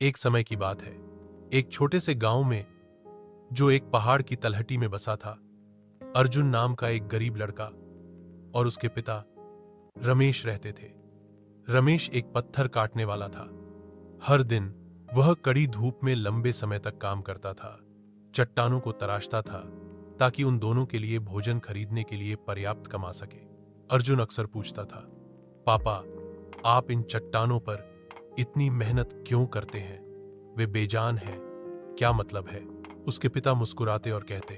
एक समय की बात है। एक छोटे से गांव में, जो एक पहाड़ की तलहटी में बसा था, अर्जुन नाम का एक गरीब लड़का और उसके पिता रमेश रहते थे। रमेश एक पत्थर काटने वाला था। हर दिन वह कड़ी धूप में लंबे समय तक काम करता था, चट्टानों को तराशता था ताकि उन दोनों के लिए भोजन खरीदने के लिए पर्याप्त कमा सके। अर्जुन अक्सर पूछता था, पापा, आप इन चट्टानों पर इतनी मेहनत क्यों करते हैं? वे बेजान हैं, क्या मतलब है? उसके पिता मुस्कुराते और कहते,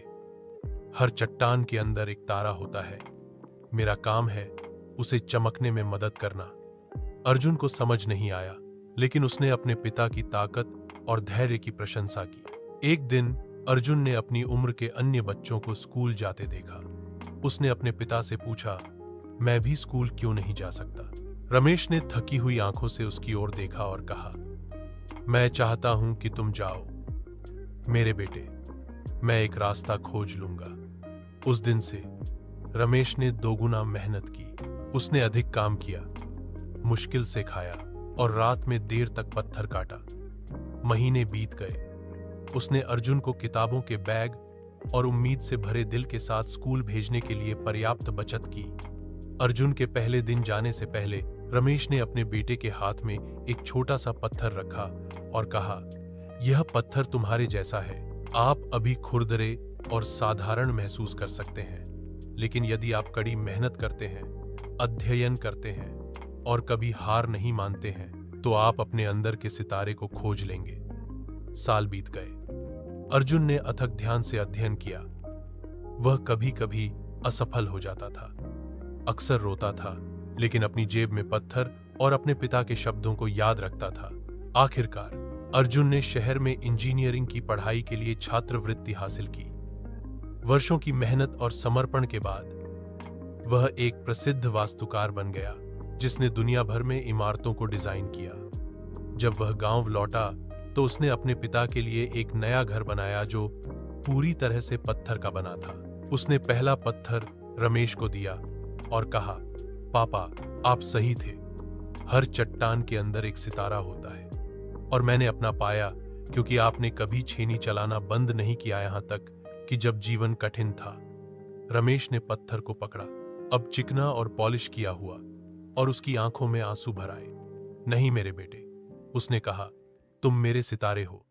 हर चट्टान के अंदर एक तारा होता है। मेरा काम है उसे चमकने में मदद करना। अर्जुन को समझ नहीं आया, लेकिन उसने अपने पिता की ताकत और धैर्य की प्रशंसा की। एक दिन अर्जुन ने अपनी उम्र के अन्य बच्चों को स्कूल जाते देखा। उसने अपने पिता से पूछा, मैं भी स्कूल क्यों नहीं जा सकता? रमेश ने थकी हुई आंखों से उसकी ओर देखा और कहा, मैं चाहता हूं कि तुम जाओ मेरे बेटे, मैं एक रास्ता खोज लूंगा। उस दिन से रमेश ने दोगुना मेहनत की। उसने अधिक काम किया, मुश्किल से खाया और रात में देर तक पत्थर काटा। महीने बीत गए। उसने अर्जुन को किताबों के बैग और उम्मीद से भरे दिल के साथ स्कूल भेजने के लिए पर्याप्त बचत की। अर्जुन के पहले दिन जाने से पहले रमेश ने अपने बेटे के हाथ में एक छोटा सा पत्थर रखा और कहा, यह पत्थर तुम्हारे जैसा है। आप अभी खुरदरे और साधारण महसूस कर सकते हैं, लेकिन यदि आप कड़ी मेहनत करते हैं, अध्ययन करते हैं और कभी हार नहीं मानते हैं, तो आप अपने अंदर के सितारे को खोज लेंगे। साल बीत गए। अर्जुन ने अथक ध्यान से अध्ययन किया। वह कभी कभी असफल हो जाता था, अक्सर रोता था, लेकिन अपनी जेब में पत्थर और अपने पिता के शब्दों को याद रखता था। आखिरकार अर्जुन ने शहर में इंजीनियरिंग की पढ़ाई के लिए छात्रवृत्ति हासिल की। वर्षों की मेहनत और समर्पण के बाद वह एक प्रसिद्ध वास्तुकार बन गया, जिसने दुनिया भर में इमारतों को डिजाइन किया। जब वह गांव लौटा तो उसने अपने पिता के लिए एक नया घर बनाया जो पूरी तरह से पत्थर का बना था। उसने पहला पत्थर रमेश को दिया और कहा, पापा, आप सही थे। हर चट्टान के अंदर एक सितारा होता है और मैंने अपना पाया, क्योंकि आपने कभी छेनी चलाना बंद नहीं किया, यहां तक कि जब जीवन कठिन था। रमेश ने पत्थर को पकड़ा, अब चिकना और पॉलिश किया हुआ, और उसकी आंखों में आंसू भर आए। नहीं मेरे बेटे, उसने कहा, तुम मेरे सितारे हो।